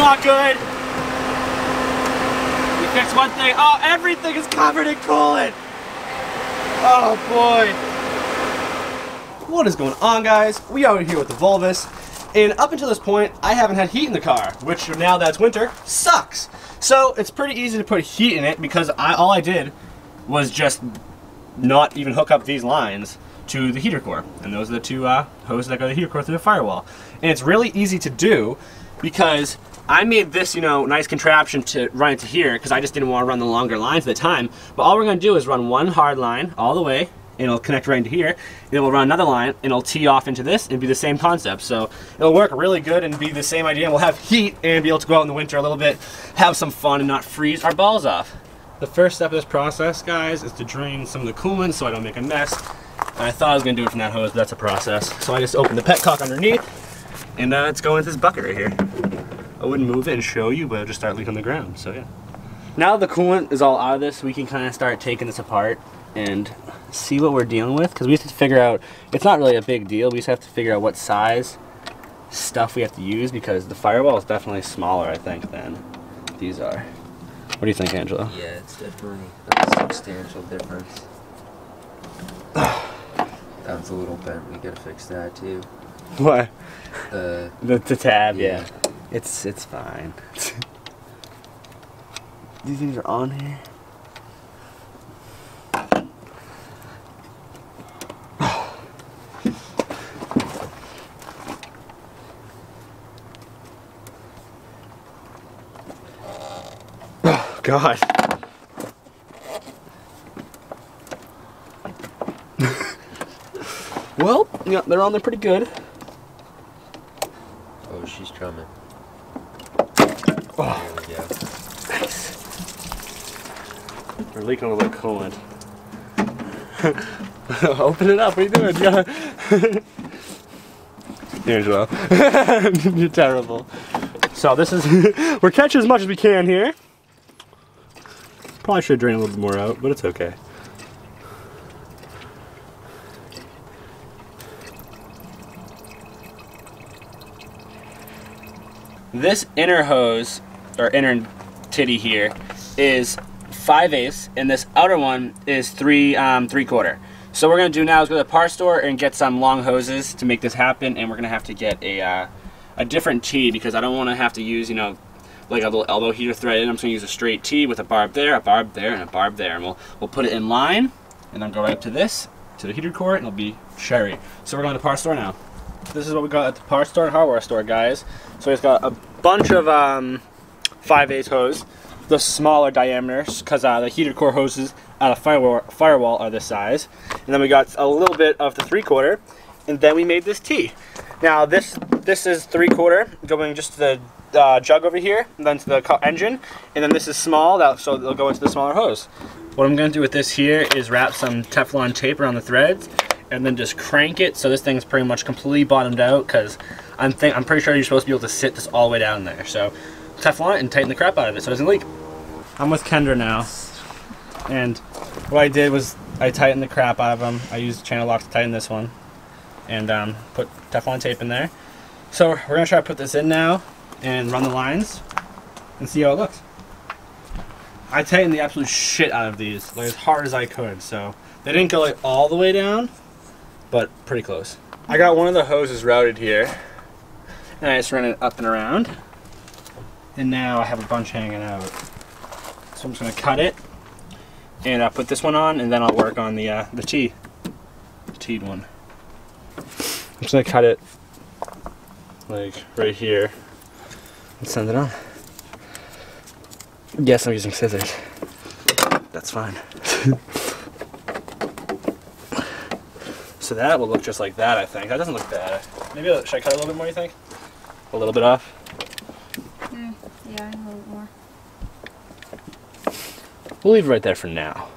not good. We fixed one thing. Oh, everything is covered in coolant. Oh boy. What is going on, guys? We are here with the Volvo, and up until this point, I haven't had heat in the car, which now that it's winter, sucks. So it's pretty easy to put heat in it because all I did was just not even hook up these lines to the heater core, and those are the two hoses that go to the heater core through the firewall. And it's really easy to do because I made this, nice contraption to run it to here because I just didn't want to run the longer lines at the time. But all we're going to do is run one hard line all the way, and it'll connect right into here, and then we'll run another line, and it'll tee off into this, and be the same concept. So it'll work really good and be the same idea, and we'll have heat and be able to go out in the winter a little bit, have some fun, and not freeze our balls off. The first step of this process, guys, is to drain some of the coolant so I don't make a mess. And I thought I was going to do it from that hose, but that's a process. So I just opened the petcock underneath, and it's going into this bucket right here. I wouldn't move it and show you, but it'll just start leaking on the ground, so yeah. Now that the coolant is all out of this, we can kind of start taking this apart and see what we're dealing with, because we have to figure out, it's not really a big deal, we just have to figure out what size stuff we have to use, because the firewall is definitely smaller, I think, than these are. What do you think, Angelo? Yeah, it's definitely a substantial difference. That's a little bent, we gotta fix that too. What? The tab, yeah. It's fine. These things are on here. Oh, God. Well, yeah, they're on there pretty good. Oh, she's drumming. Oh, there we go. Nice. We're leaking a little bit of coolant. Open it up. What are you doing? Angelo. You're terrible. So this is, we're catching as much as we can here. Probably should drain a little bit more out, but it's okay. This inner hose, or inner titty here, is 5/8, and this outer one is 3/4. So what we're gonna do now is go to the parts store and get some long hoses to make this happen, and we're gonna have to get a different tee because I don't want to have to use, like a little elbow heater thread in. I'm just gonna use a straight tee with a barb there, and a barb there, and we'll put it in line, and then go right up to this, to the heater core, and it'll be cherry. So we're going to the parts store now. This is what we got at the parts store and hardware store, guys. So it's got a bunch of 5/8 hose, the smaller diameters, because the heater core hoses out of firewall are this size. And then we got a little bit of the 3/4, and then we made this tee. Now this is 3/4 going just to the jug over here, and then to the engine, and then this is small, so it'll go into the smaller hose. What I'm going to do with this here is wrap some Teflon tape around the threads, and then just crank it so this thing is pretty much completely bottomed out, because I'm pretty sure you're supposed to be able to sit this all the way down there. So Teflon it and tighten the crap out of it so it doesn't leak. I'm with Kendra now, and what I did was I tightened the crap out of them. I used channel lock to tighten this one, and put Teflon tape in there. So we're gonna try to put this in now and run the lines and see how it looks. I tightened the absolute shit out of these, like as hard as I could, so they didn't go like all the way down, but pretty close. I got one of the hoses routed here, and I just ran it up and around, and now I have a bunch hanging out. So I'm just gonna cut it, and I'll put this one on, and then I'll work on the teed one. I'm just gonna cut it like right here and send it on. Yes, I'm using scissors. That's fine. So that will look just like that, I think. That doesn't look bad. Maybe should I cut it a little bit more, you think? A little bit off? Yeah, a little bit more. We'll leave it right there for now.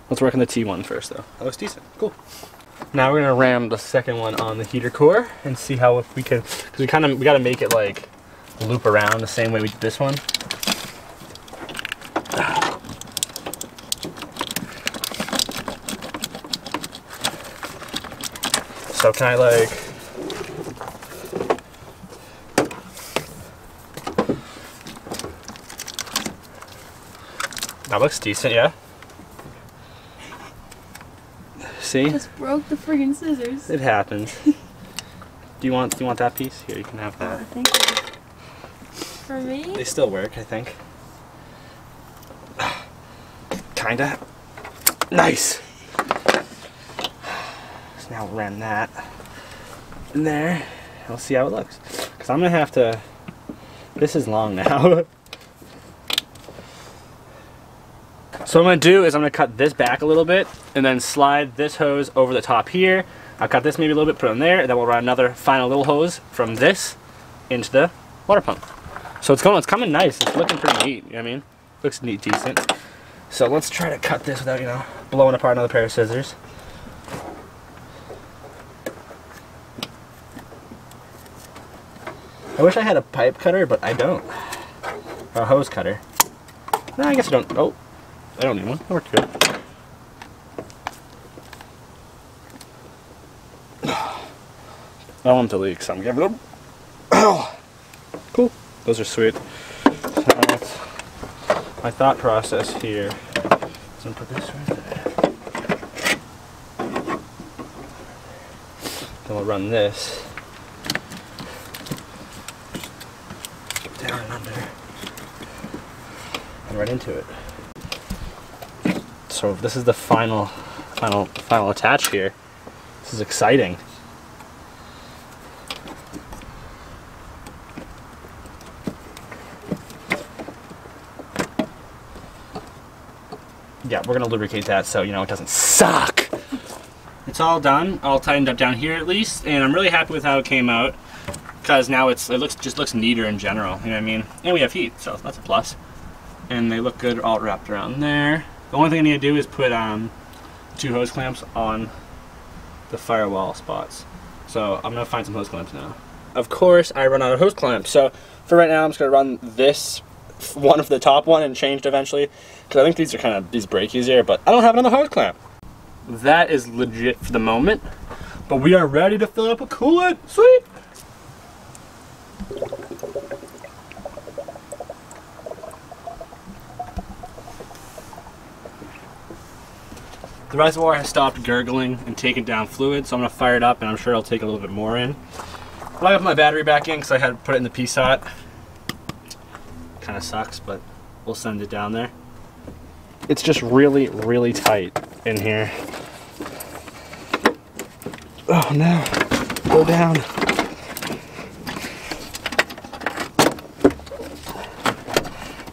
Let's work on the T1 first, though. That looks decent. Cool. Now we're gonna ram the second one on the heater core and see how if we can, because we gotta make it like loop around the same way we did this one. So can I like That looks decent, yeah. See? Just broke the friggin' scissors. It happens. Do you want that piece? Here, you can have that. Thank you. For me? They still work, I think. Kinda. Nice. So now we'll ram that in there. We'll see how it looks. Cause I'm gonna have to. This is long now. So what I'm gonna do is I'm gonna cut this back a little bit and then slide this hose over the top here. I'll cut this maybe a little bit, put it in there, and then we'll run another final little hose from this into the water pump. So it's coming nice. It's looking pretty neat, you know what I mean? Looks neat, decent. So let's try to cut this without, you know, blowing apart another pair of scissors. I wish I had a pipe cutter, but I don't. Or a hose cutter. No, I guess I don't. Oh, I don't need one. That worked good. I don't want them to leak, so I'm giving them. Oh, cool. Those are sweet. So that's my thought process here. So I'm gonna put this right there. Then we'll run this down and under, and right into it. So this is the final attach here. This is exciting. Yeah, we're gonna lubricate that so you know it doesn't suck. It's all done, all tightened up down here at least, and I'm really happy with how it came out because now it just looks neater in general. You know what I mean? And we have heat, so that's a plus. And they look good all wrapped around there. The only thing I need to do is put 2 hose clamps on the firewall spots. So I'm gonna find some hose clamps now. Of course, I run out of hose clamps. So for right now, I'm just gonna run this one of the top one and changed eventually because I think these break easier, but I don't have another hose clamp. That is legit for the moment, but we are ready to fill it up with coolant. Sweet. The reservoir has stopped gurgling and taken down fluid, so I'm gonna fire it up and I'm sure I'll take a little bit more in. But I got my battery back in because I had to put it in the PSOT. Kind of sucks, but we'll send it down there. It's just really, really tight in here. Oh no, go down.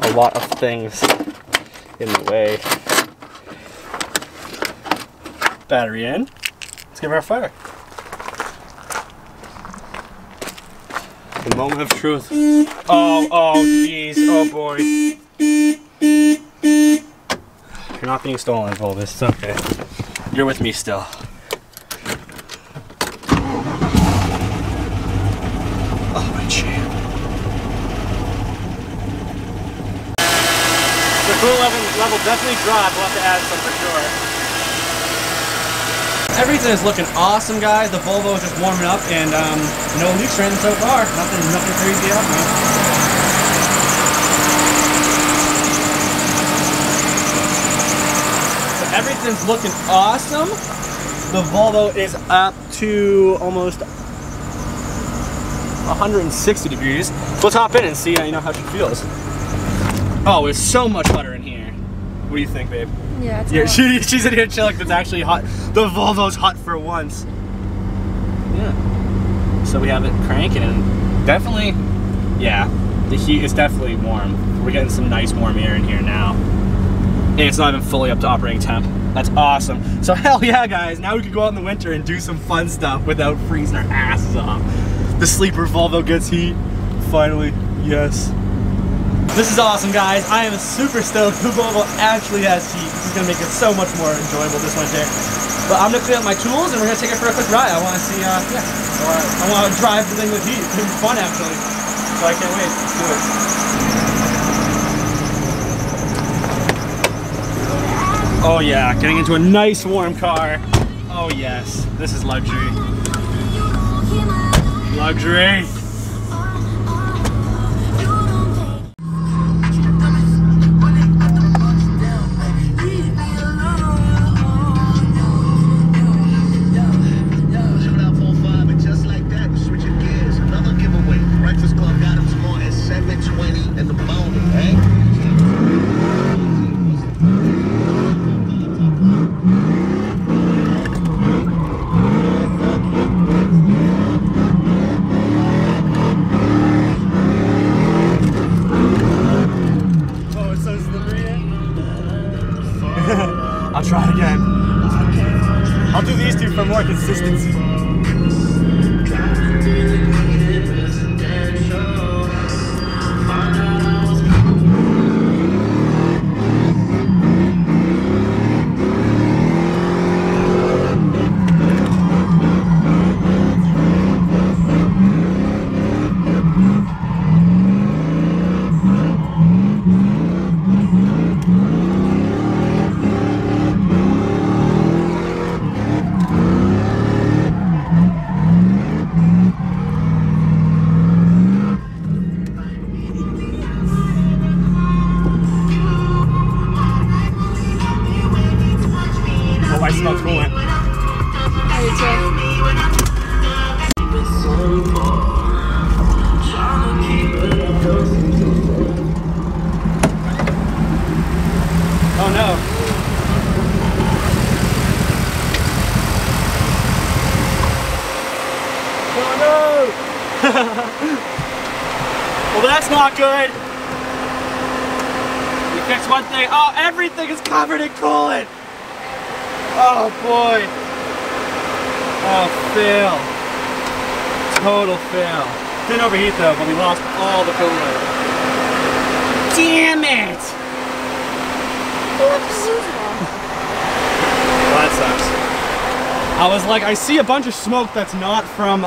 A lot of things in the way. Battery in. Let's give her a fire. The moment of truth. Oh, jeez. Oh, boy. You're not being stolen, Volvo. It's okay. You're with me still. Oh, my champ. The cool level definitely dropped. We'll have to add some for sure. Everything is looking awesome, guys. The Volvo is just warming up, and no leaks or anything so far. Nothing crazy happening. So everything's looking awesome. The Volvo is up to almost 160 degrees. Let's hop in and see how she feels. Oh, it's so much hotter in here. What do you think, babe? Yeah, it's hot. She's in here chilling because it's actually hot. The Volvo's hot for once. Yeah. So we have it cranking and definitely, yeah, the heat is definitely warm. We're getting some nice warm air in here now. And it's not even fully up to operating temp. That's awesome. So hell yeah, guys, now we can go out in the winter and do some fun stuff without freezing our asses off. The sleeper Volvo gets heat. Finally, yes. This is awesome, guys. I am super stoked. The Volvo actually has heat. This is going to make it so much more enjoyable this winter. But I'm going to clean up my tools and we're going to take it for a quick ride. I want to see, I want to drive the thing with heat. It's going to be fun, actually. So I can't wait. Let's do it. Oh yeah, getting into a nice warm car. Oh yes, this is luxury. Luxury. I'll do these two for more consistency. I smell coolant. I do Oh no. Oh no! Well, that's not good. We fixed one thing. Oh, everything is covered in coolant. Oh boy. Oh, fail. Total fail. Didn't overheat though, but we lost all the coolant. Damn it! Oops. Well, that sucks. I was like, I see a bunch of smoke that's not from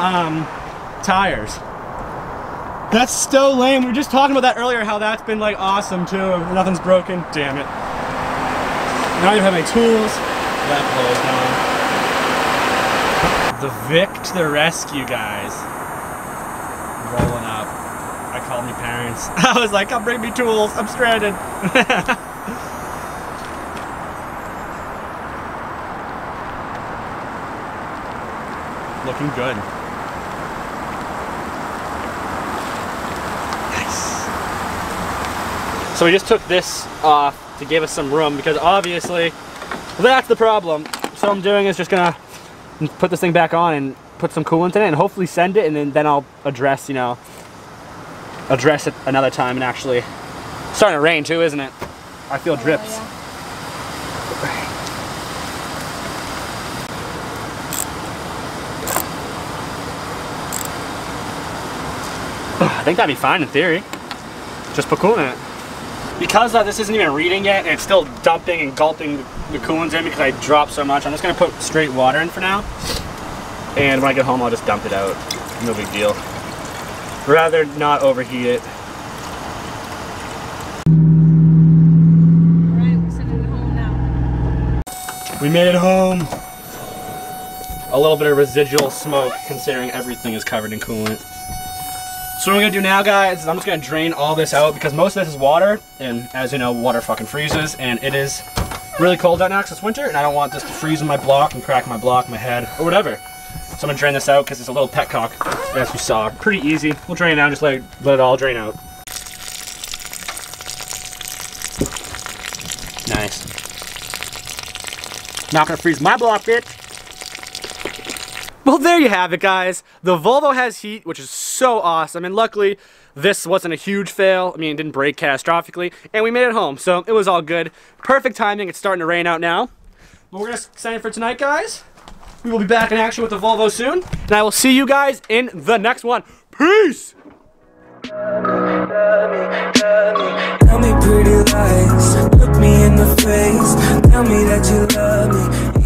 tires. That's so lame. We were just talking about that earlier, how that's been like awesome too. Nothing's broken. Damn it. Now I don't have any tools. That blows down. The Vic to the rescue, guys. Rolling up. I called my parents. I was like, come bring me tools. I'm stranded. Looking good. Nice. So we just took this off to give us some room because obviously that's the problem. So what I'm doing is just gonna put this thing back on and put some coolant in it and hopefully send it, and then I'll address, you know, address it another time. And actually, it's starting to rain too, isn't it? I feel drips. Yeah. I think that'd be fine in theory. Just put coolant in it. Because this isn't even reading yet, and it's still dumping and gulping the coolant in because I dropped so much, I'm just gonna put straight water in for now. And when I get home, I'll just dump it out. No big deal. Rather not overheat it. Alright, we're sending it home now. We made it home. A little bit of residual smoke, considering everything is covered in coolant. So what I'm gonna do now, guys, is I'm just gonna drain all this out because most of this is water, and as you know, water fucking freezes, and it is really cold out now because it's winter, and I don't want this to freeze in my block and crack my block, my head, or whatever. So I'm gonna drain this out because it's a little petcock, as you saw. Pretty easy. We'll drain it out, just let it all drain out. Nice. Not gonna freeze my block, bitch. Well, there you have it, guys. The Volvo has heat, which is so awesome, and luckily this wasn't a huge fail. I mean, it didn't break catastrophically, and we made it home, so it was all good. Perfect timing. It's starting to rain out now. But we're gonna send it for tonight, guys. We will be back in action with the Volvo soon, and I will see you guys in the next one. Peace! Tell me pretty lies, look me in the face, tell me that you love me.